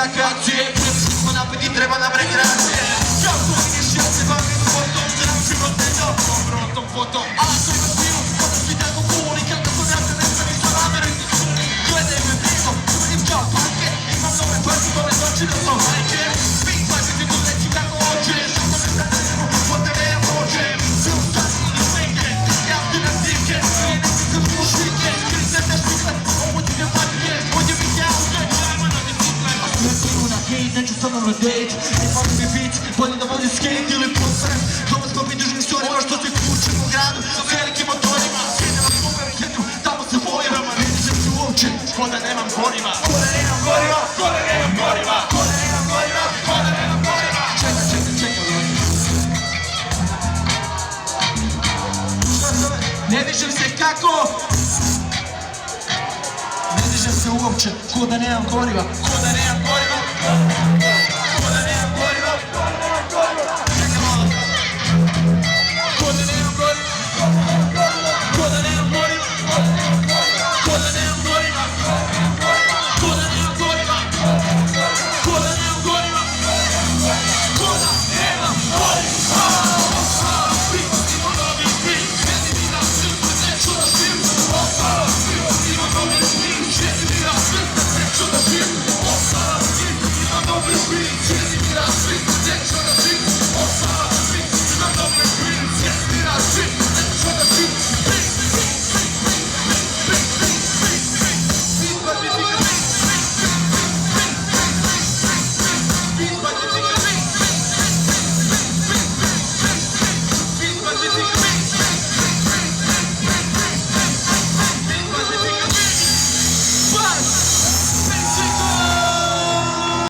kakve akcije, smo napad i treba nam rekreacije. Kao ko vidiš, ja se bavim fotom, zdrav život ne dobrotom fotom. A to ima stilu, kada svi tako cool i kada sam ja se ne znam ništa nameriti. Gledaj me blizo, uvedim kao parke, imam nove parke, dole doći da sam majke. Spin, paži ti tu reći kako hoćeš, ako me zadanemo, po tebe ja pođem. Sve u stani ili smenke, ja ti na zimke, prije ne mislim u švike, skri se te štikle, ovo ti ne patike, ovdje bih ja uzet, ajmo na bicikle. A sve stilu na hejt, neću sa mnom na date, ne fali mi bit, bolje da vodim skate ili posrem. Doma smo pridruženi stvarima što se kućemo u gradu, sa velikim motorima, sjedemo super jednu, tamo se volimo, ne dižem se uopće, ko da nemam goriva. Ko da nemam goriva, ko da nemam goriva, ko da nemam goriva, ko da nemam goriva. Čekaj, šta zove? Ne dižem se kako? Ne dižem se uopće, ko da nemam goriva, ko da nemam goriva.